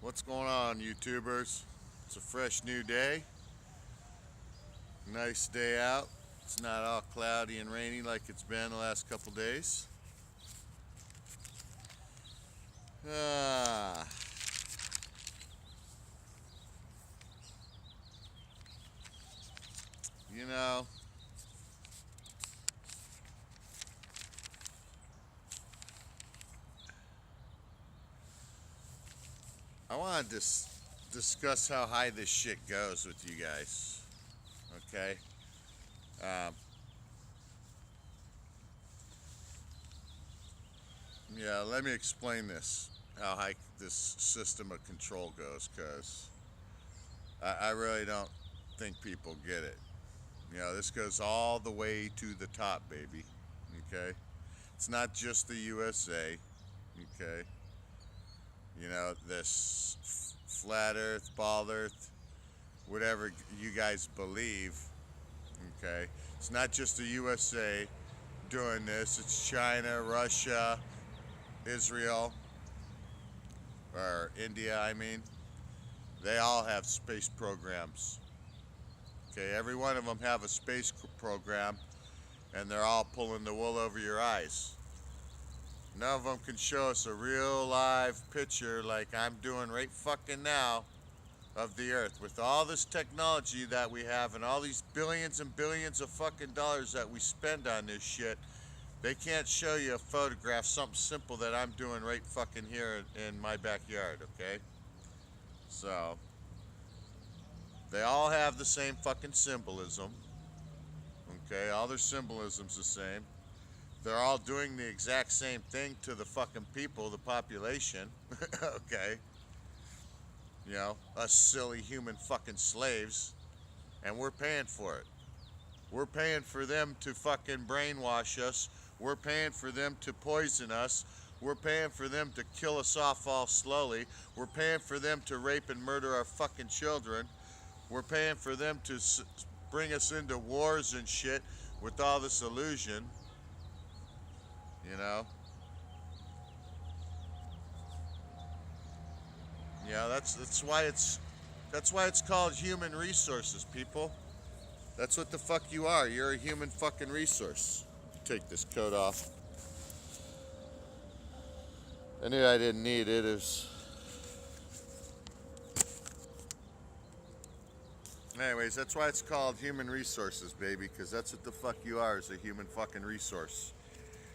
What's going on, YouTubers? It's a fresh new day. Nice day out. It's not all cloudy and rainy like it's been the last couple days. Ah, you know, I want to discuss how high this shit goes with you guys. Okay? Um, yeah, let me explain this. How high this system of control goes, because I really don't think people get it. This goes all the way to the top, baby. Okay? It's not just the USA. Okay? This flat earth, bald earth, whatever you guys believe. Okay? It's not just the USA doing this, it's China, Russia, Israel, or India, I mean. They all have space programs. Okay? Every one of them have a space program, and they're all pulling the wool over your eyes. None of them can show us a real live picture like I'm doing right fucking now of the earth. With all this technology that we have and all these billions and billions of fucking dollars that we spend on this shit, they can't show you a photograph, something simple that I'm doing right fucking here in my backyard, okay? So, they all have the same fucking symbolism, okay? All their symbolism's the same. They're all doing the exact same thing to the fucking people, the population, okay? Us silly human fucking slaves, and we're paying for it. We're paying for them to fucking brainwash us. We're paying for them to poison us. We're paying for them to kill us off all slowly. We're paying for them to rape and murder our fucking children. We're paying for them to bring us into wars and shit with all this illusion. You know? That's why it's called human resources, people. That's what the fuck you are. You're a human fucking resource. Take this coat off. I knew I didn't need it. Anyways, that's why it's called human resources, baby, because that's what the fuck you are, is a human fucking resource.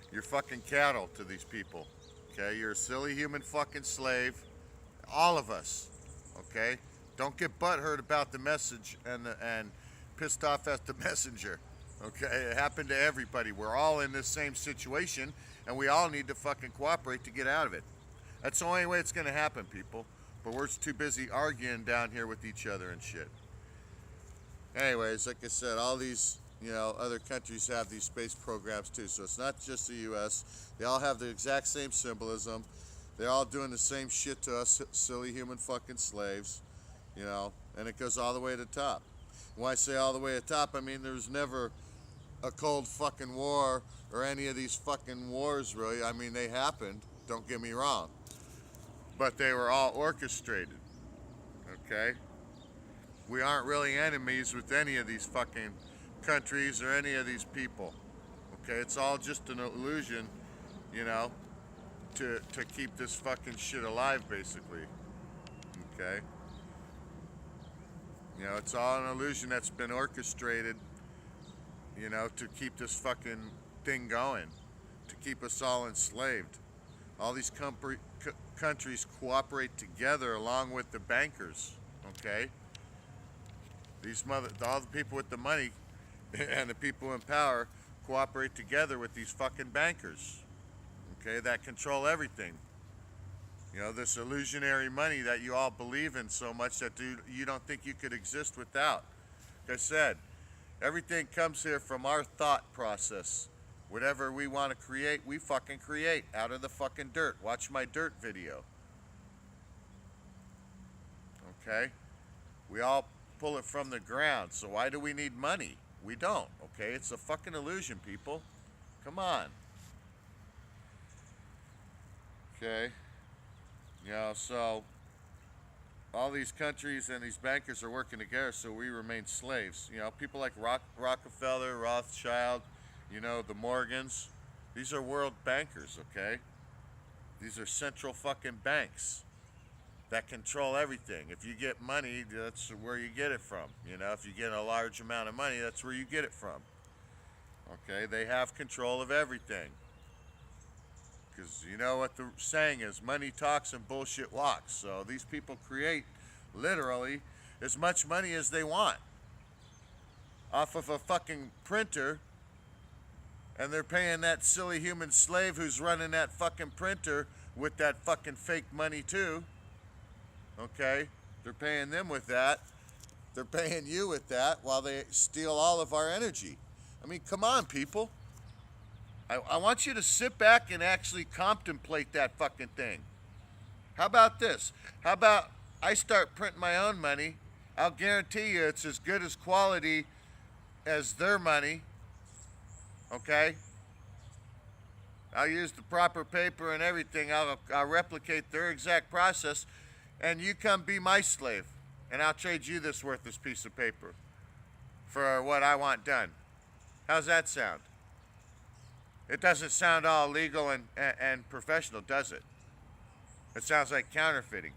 You're fucking cattle to these people. Okay? You're a silly human fucking slave. All of us. Okay? Don't get butthurt about the message and pissed off at the messenger. Okay? It happened to everybody. We're all in this same situation, and we all need to fucking cooperate to get out of it. That's the only way it's gonna happen, people. But we're too busy arguing down here with each other and shit. Anyways, like I said, all these, other countries have these space programs too. So it's not just the US. They all have the exact same symbolism. They're all doing the same shit to us silly human fucking slaves, and it goes all the way to the top. When I say all the way to the top, I mean there's never a cold fucking war or any of these fucking wars, really. I mean, they happened, don't get me wrong. But they were all orchestrated, okay? We aren't really enemies with any of these fucking countries or any of these people, okay? It's all just an illusion, to keep this fucking shit alive, basically, okay? It's all an illusion that's been orchestrated, to keep this fucking thing going, to keep us all enslaved. All these countries cooperate together along with the bankers, okay? All the people with the money and the people in power cooperate together with these fucking bankers, okay, that control everything. This illusionary money that you all believe in so much that you don't think you could exist without. Like I said, everything comes here from our thought process. Whatever we want to create, we fucking create out of the fucking dirt. Watch my dirt video. Okay? We all pull it from the ground. So why do we need money? We don't. Okay? It's a fucking illusion, people. Come on. Okay? So all these countries and these bankers are working together so we remain slaves. You know, people like Rockefeller, Rothschild, you know, the Morgans. These are world bankers, okay? These are central fucking banks that control everything. If you get money, that's where you get it from. You know, if you get a large amount of money, that's where you get it from. Okay, they have control of everything. Because you know what the saying is, money talks and bullshit walks. So these people create literally as much money as they want off of a fucking printer, and they're paying that silly human slave who's running that fucking printer with that fucking fake money too. Okay, they're paying them with that. They're paying you with that while they steal all of our energy. I mean, come on, people. I want you to sit back and actually contemplate that fucking thing. How about this? How about I start printing my own money? I'll guarantee you it's as good as quality as their money. Okay? I'll use the proper paper and everything. I'll replicate their exact process, and you come be my slave, and I'll trade you this worthless piece of paper for what I want done. How's that sound? It doesn't sound all legal and professional, does it? It sounds like counterfeiting.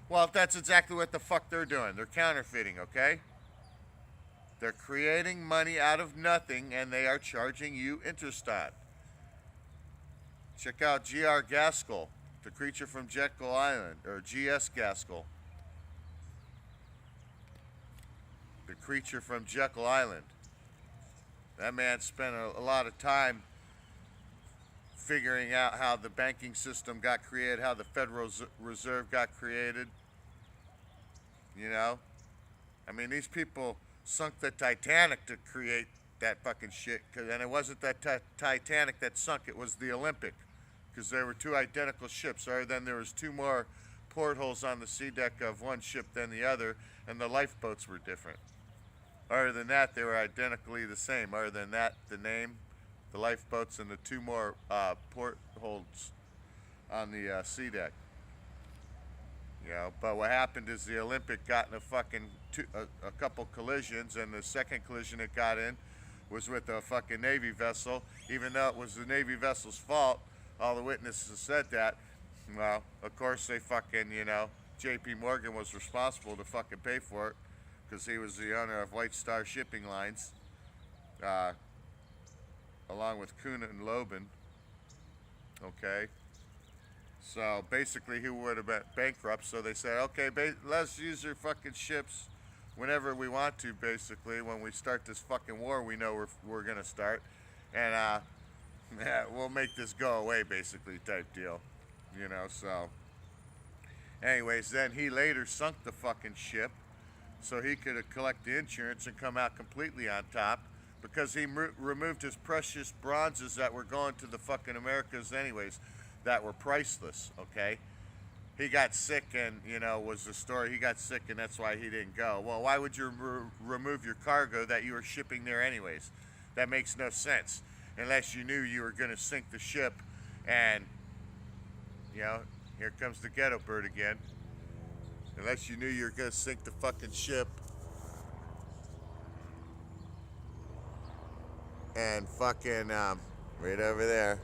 Well, if that's exactly what the fuck they're doing, they're counterfeiting, okay? They're creating money out of nothing, and they are charging you interest on. Check out G.R. Gaskell, the creature from Jekyll Island, or G.S. Gaskell. The creature from Jekyll Island. That man spent a lot of time figuring out how the banking system got created, how the Federal Reserve got created. You know? I mean, these people sunk the Titanic to create that fucking shit. And it wasn't that Titanic that sunk, it was the Olympic. Because there were two identical ships. Other than there was two more portholes on the sea deck of one ship than the other, and the lifeboats were different. Other than that, they were identically the same. Other than that, the name, the lifeboats, and the two more portholes on the sea deck. You know, but what happened is the Olympic got in a couple collisions, and the second collision it got in was with a fucking Navy vessel. Even though it was the Navy vessel's fault, all the witnesses said that. Well, of course they fucking, you know, J.P. Morgan was responsible to fucking pay for it, because he was the owner of White Star Shipping Lines, along with Kuhn and Loeben. Okay, so basically he would have been bankrupt, so they said, okay, let's use your fucking ships whenever we want to, basically, when we start this fucking war we know we're gonna start, and yeah, we'll make this go away, basically, type deal, you know. So anyways, then he later sunk the fucking ship so he could collect the insurance and come out completely on top, because he removed his precious bronzes that were going to the fucking Americas anyways, that were priceless. Okay, he got sick, and you know, was the story, he got sick and that's why he didn't go. Well, why would you remove your cargo that you were shipping there anyways? That makes no sense, unless you knew you were going to sink the ship. And you know, here comes the ghetto bird again. Unless you knew you were going to sink the fucking ship and fucking right over there.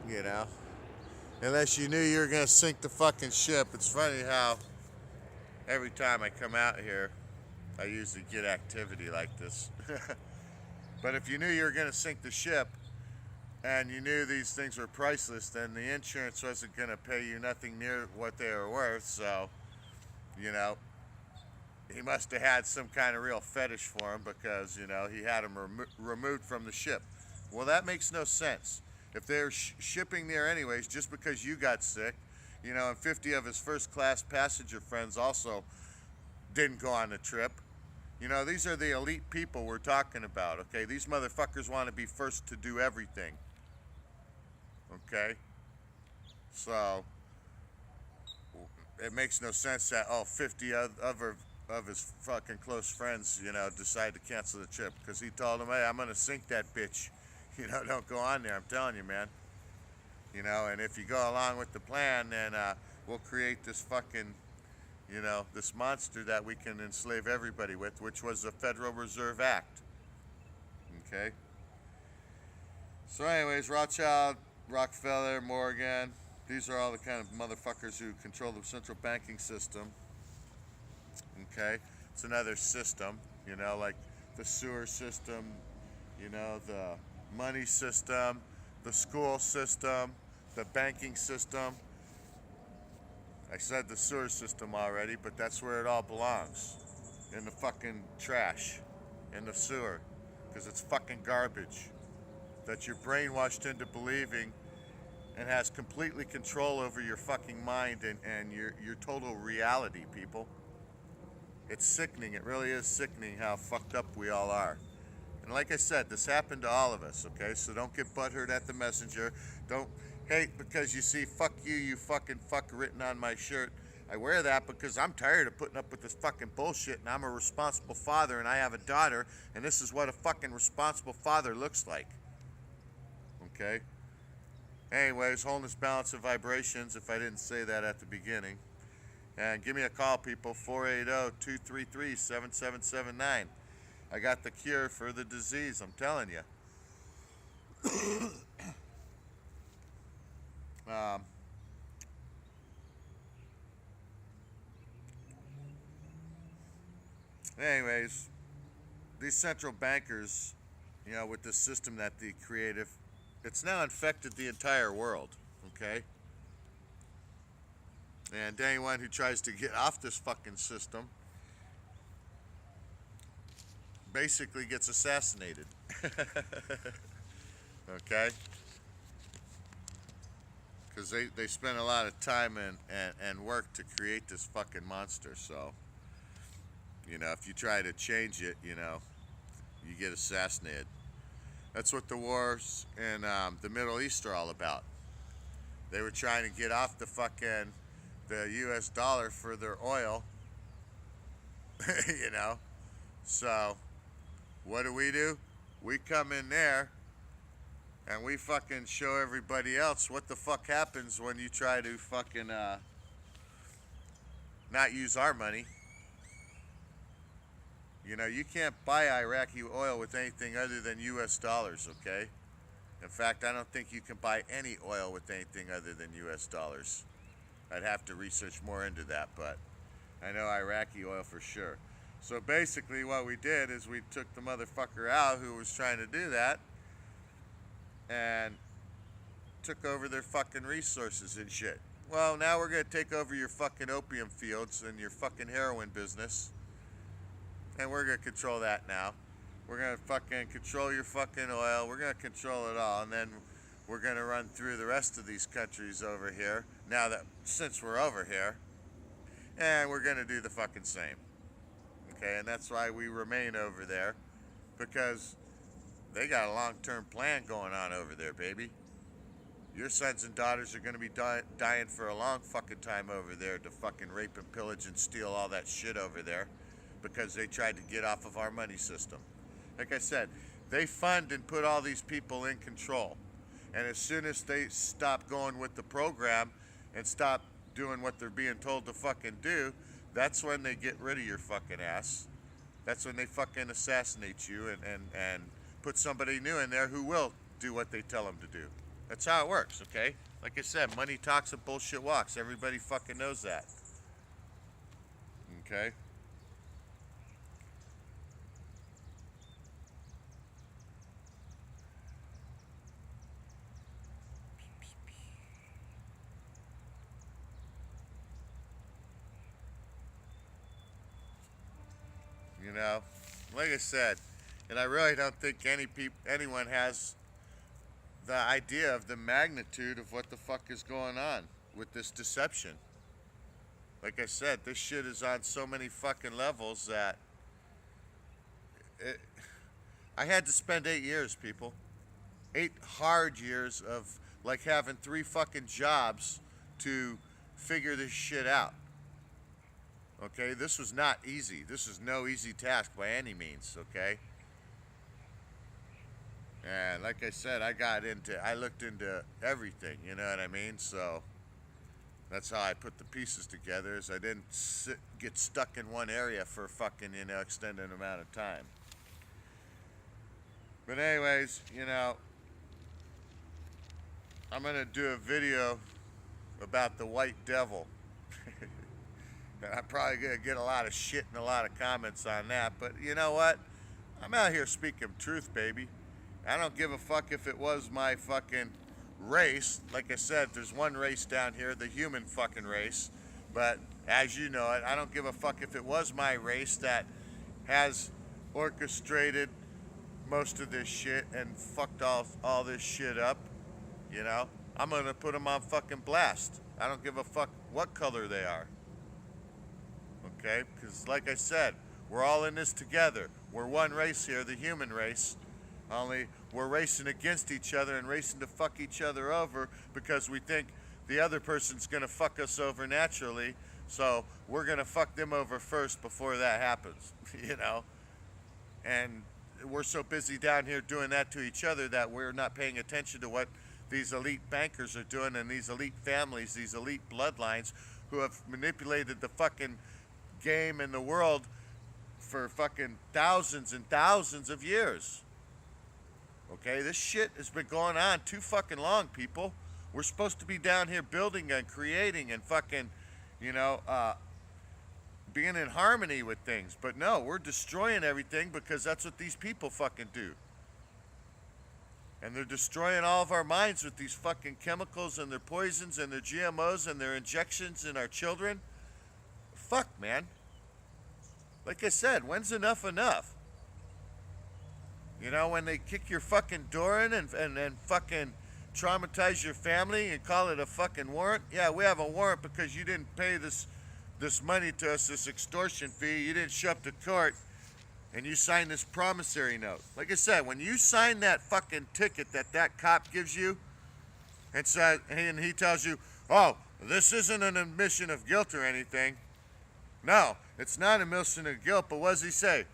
You know, unless you knew you were going to sink the fucking ship. It's funny how every time I come out here I usually get activity like this. But if you knew you were going to sink the ship and you knew these things were priceless, then the insurance wasn't going to pay you nothing near what they were worth. So, you know, he must have had some kind of real fetish for him, because, you know, he had him removed from the ship. Well, that makes no sense. If they're shipping there anyways, just because you got sick, you know, and 50 of his first class passenger friends also didn't go on the trip. You know, these are the elite people we're talking about, okay? These motherfuckers want to be first to do everything, okay? So, it makes no sense that, 50 other of his fucking close friends, you know, decide to cancel the trip, because he told them, hey, I'm going to sink that bitch. Don't go on there. I'm telling you, man. And if you go along with the plan, then we'll create this fucking, this monster that we can enslave everybody with, which was the Federal Reserve Act. Okay? So anyways, Rothschild, Rockefeller, Morgan, these are all the kind of motherfuckers who control the central banking system. Okay? It's another system, like the sewer system, the money system, the school system, the banking system. I said the sewer system already, but that's where it all belongs. In the fucking trash. In the sewer. Because it's fucking garbage. That you're brainwashed into believing and has completely control over your fucking mind and your total reality, people. It's sickening. It really is sickening how fucked up we all are. And like I said, this happened to all of us, okay? So don't get butthurt at the messenger. Don't hate because you see fuck you fucking fuck written on my shirt. I wear that because I'm tired of putting up with this fucking bullshit, and I'm a responsible father and I have a daughter, and this is what a fucking responsible father looks like. Okay? Anyways, wholeness, balance, and vibrations, if I didn't say that at the beginning. And give me a call, people, 480-233-7779. I got the cure for the disease, I'm telling you. Anyways, these central bankers, with the system that they created, it's now infected the entire world, okay? And anyone who tries to get off this fucking system basically gets assassinated. Okay? Because they spent a lot of time and work to create this fucking monster. So, if you try to change it, you get assassinated. That's what the wars in the Middle East are all about. They were trying to get off the US dollar for their oil. So, what do? We come in there and we fucking show everybody else what the fuck happens when you try to fucking not use our money. You can't buy Iraqi oil with anything other than US dollars, okay? In fact, I don't think you can buy any oil with anything other than US dollars. I'd have to research more into that, but I know Iraqi oil for sure. So basically what we did is we took the motherfucker out who was trying to do that and took over their fucking resources and shit. Well, now we're gonna take over your fucking opium fields and your fucking heroin business. And we're gonna control that now. We're gonna fucking control your fucking oil. We're gonna control it all. And then we're gonna run through the rest of these countries over here. Since we're over here. And we're gonna do the fucking same. Okay, and that's why we remain over there. Because they got a long-term plan going on over there, baby. Your sons and daughters are gonna be dying for a long fucking time over there to fucking rape and pillage and steal all that shit over there. Because they tried to get off of our money system. Like I said, they fund and put all these people in control. And as soon as they stop going with the program and stop doing what they're being told to fucking do, that's when they get rid of your fucking ass. That's when they fucking assassinate you and put somebody new in there who will do what they tell them to do. That's how it works, okay? Like I said, money talks and bullshit walks. Everybody fucking knows that. Okay? Like I said, and I really don't think anyone has the idea of the magnitude of what the fuck is going on with this deception. Like I said, this shit is on so many fucking levels that I had to spend 8 years, people. 8 hard years of like having 3 fucking jobs to figure this shit out. Okay, this was not easy. This is no easy task by any means, okay? And like I said, I looked into everything, you know what I mean? So that's how I put the pieces together, is I didn't get stuck in one area for fucking, extended amount of time. But anyways, I'm gonna do a video about the white devil. And I'm probably gonna get a lot of shit and a lot of comments on that, but you know what? I'm out here speaking truth, baby. I don't give a fuck if it was my fucking race. Like I said, there's one race down here, the human fucking race. But as you know it, I don't give a fuck if it was my race that has orchestrated most of this shit and fucked all this shit up. I'm gonna put them on fucking blast. I don't give a fuck what color they are. Okay? Because like I said, we're all in this together. We're one race here, the human race. Only we're racing against each other and racing to fuck each other over because we think the other person's gonna fuck us over naturally. So we're gonna fuck them over first before that happens, And we're so busy down here doing that to each other that we're not paying attention to what these elite bankers are doing and these elite families, these elite bloodlines who have manipulated the fucking game in the world for fucking thousands and thousands of years. Okay, this shit has been going on too fucking long, people. We're supposed to be down here building and creating and fucking, being in harmony with things. But no, we're destroying everything because that's what these people fucking do. And they're destroying all of our minds with these fucking chemicals and their poisons and their GMOs and their injections in our children. Fuck, man. Like I said, when's enough enough? When they kick your fucking door in and fucking traumatize your family and call it a fucking warrant? Yeah, we have a warrant because you didn't pay this money to us, this extortion fee. You didn't show up to court and you signed this promissory note. Like I said, when you sign that fucking ticket that cop gives you and he tells you, oh, this isn't an admission of guilt or anything. No, it's not an admission of guilt, but what does he say?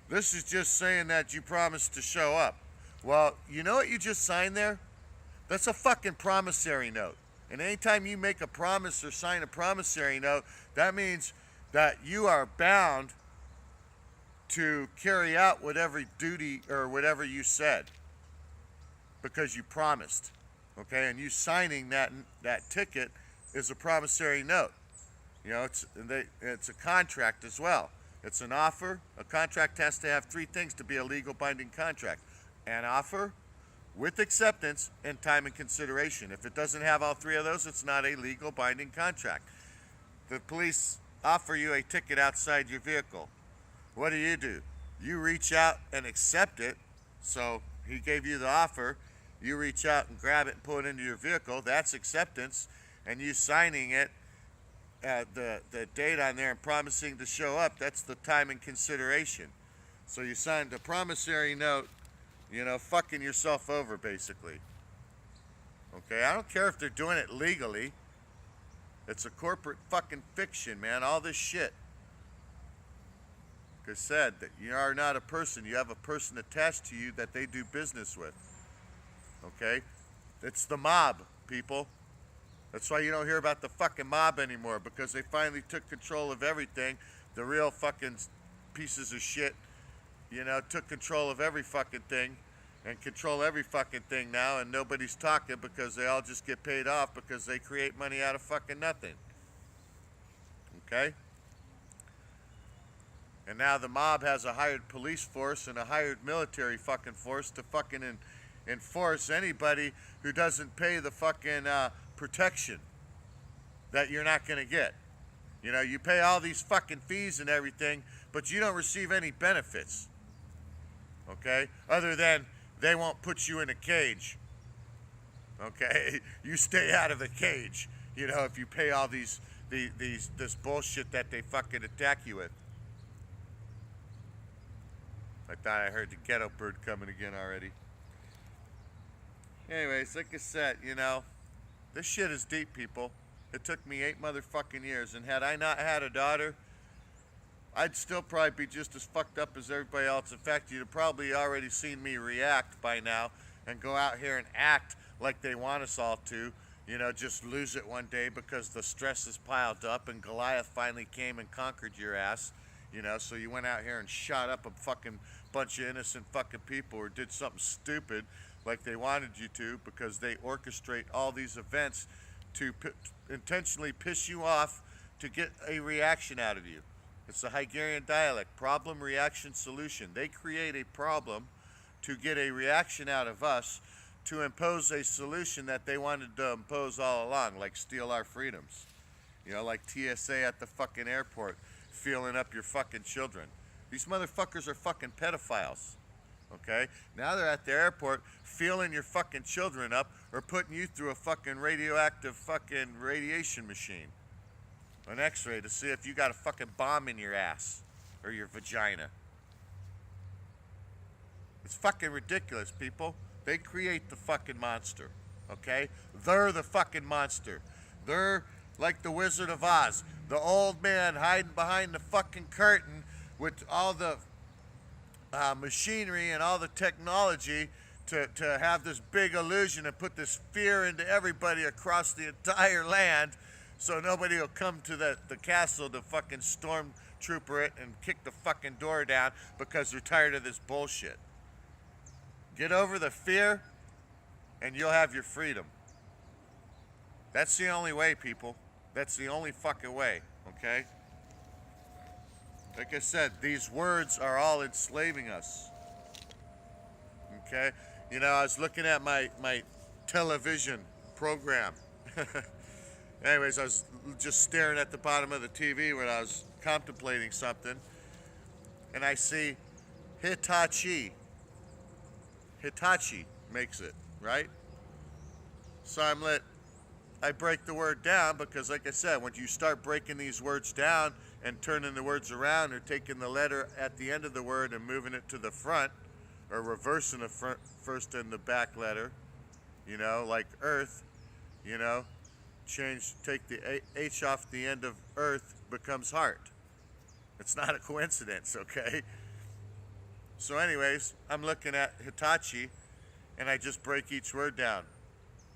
This is just saying that you promised to show up. Well, you know what you just signed there? That's a fucking promissory note. And anytime you make a promise or sign a promissory note, that means that you are bound to carry out whatever duty or whatever you said because you promised. Okay, and you signing that ticket is a promissory note. It's a contract as well. It's an offer. A contract has to have three things to be a legal binding contract: an offer, with acceptance, and time and consideration. If it doesn't have all three of those, it's not a legal binding contract. The police offer you a ticket outside your vehicle. What do? You reach out and accept it. So he gave you the offer. You reach out and grab it and pull it into your vehicle. That's acceptance. And you signing it, the date on there and promising to show up, that's the time and consideration. So you signed a promissory note, fucking yourself over, basically. Okay, I don't care if they're doing it legally. It's a corporate fucking fiction, man, all this shit. Like I said, that you are not a person. You have a person attached to you that they do business with. Okay? It's the mob, people. That's why you don't hear about the fucking mob anymore, because they finally took control of everything. The real fucking pieces of shit, took control of every fucking thing and control every fucking thing now, and nobody's talking because they all just get paid off because they create money out of fucking nothing. Okay? And now the mob has a hired police force and a hired military fucking force to fucking enforce anybody who doesn't pay the fucking protection that you're not going to get. You pay all these fucking fees and everything, but you don't receive any benefits. Okay? Other than they won't put you in a cage. Okay? You stay out of the cage, if you pay all this bullshit that they fucking attack you with. I thought I heard the ghetto bird coming again already. Anyways, like I said, this shit is deep, people. It took me 8 motherfucking years, and had I not had a daughter, I'd still probably be just as fucked up as everybody else. In fact, you'd have probably already seen me react by now and go out here and act like they want us all to, you know, just lose it one day because the stress is piled up and Goliath finally came and conquered your ass, you know, so you went out here and shot up a fucking bunch of innocent fucking people or did something stupid like they wanted you to, because they orchestrate all these events to intentionally piss you off to get a reaction out of you. It's the Hegelian dialect, problem, reaction, solution. They create a problem to get a reaction out of us to impose a solution that they wanted to impose all along, like steal our freedoms. You know, like TSA at the fucking airport, feeling up your fucking children. These motherfuckers are fucking pedophiles. Okay? Now they're at the airport feeling your fucking children up or putting you through a fucking radioactive fucking radiation machine. An x-ray to see if you got a fucking bomb in your ass or your vagina. It's fucking ridiculous, people. They create the fucking monster. Okay? They're the fucking monster. They're like the Wizard of Oz. The old man hiding behind the fucking curtain with all the machinery and all the technology to have this big illusion and put this fear into everybody across the entire land, so nobody will come to the castle to fucking stormtrooper it and kick the fucking door down because they're tired of this bullshit. Get over the fear and you'll have your freedom. That's the only way, people. That's the only fucking way, okay? Like I said, these words are all enslaving us. Okay? You know, I was looking at my television program. Anyways, I was just staring at the bottom of the TV when I was contemplating something. And I see Hitachi. Hitachi makes it, right? So I break the word down because, like I said, when you start breaking these words down and turning the words around or taking the letter at the end of the word and moving it to the front or reversing the first and the back letter, you know, like earth, you know, take the H off the end of earth becomes heart. It's not a coincidence, okay? So anyways, I'm looking at Hitachi and I just break each word down.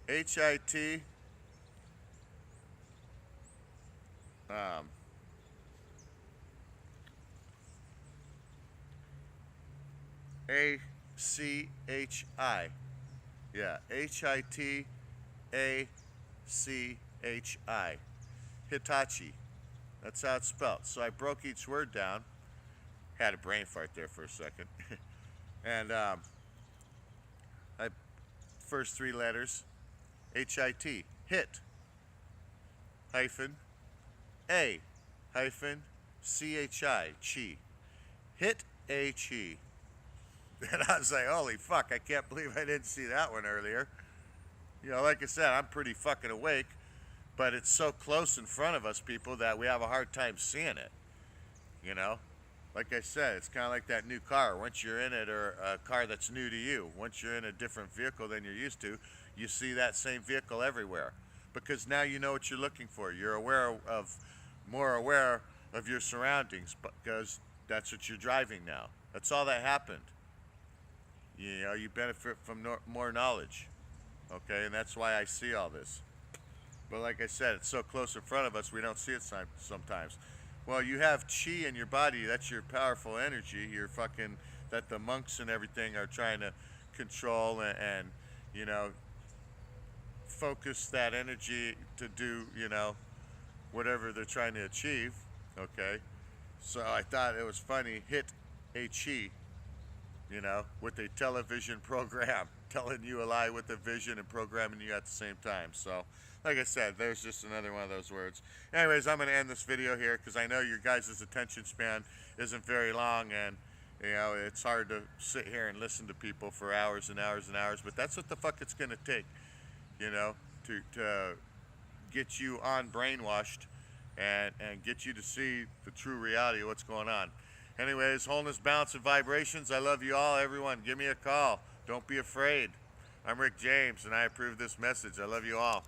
H-I-T, A-C-H-I. Yeah, H-I-T-A-C-H-I. Hitachi. That's how it's spelled. So I broke each word down. Had a brain fart there for a second. And first three letters, H-I-T. Hit. Hyphen. A. Hyphen. C-H-I. Chi. Hit a chi. And I was like, holy fuck, I can't believe I didn't see that one earlier. You know, like I said, I'm pretty fucking awake, but it's so close in front of us, people, that we have a hard time seeing it. You know? Like I said, it's kind of like that new car. Once you're in it, or a car that's new to you, once you're in a different vehicle than you're used to, you see that same vehicle everywhere. Because now you know what you're looking for. You're more aware of your surroundings, because that's what you're driving now. That's all that happened. You know, you benefit from more knowledge. Okay, and that's why I see all this. But like I said, it's so close in front of us, we don't see it sometimes. Well, you have chi in your body. That's your powerful energy. Your fucking, that the monks and everything are trying to control and you know, focus that energy to do, you know, whatever they're trying to achieve. Okay, so I thought it was funny. Hit a chi, you know, with a television program, telling you a lie with a vision and programming you at the same time. So, like I said, there's just another one of those words. Anyways, I'm going to end this video here because I know your guys' attention span isn't very long, and, you know, it's hard to sit here and listen to people for hours and hours and hours, but that's what the fuck it's going to take, you know, to get you on brainwashed and get you to see the true reality of what's going on. Anyways, wholeness, balance, and vibrations. I love you all. Everyone, give me a call. Don't be afraid. I'm Rick James, and I approve this message. I love you all.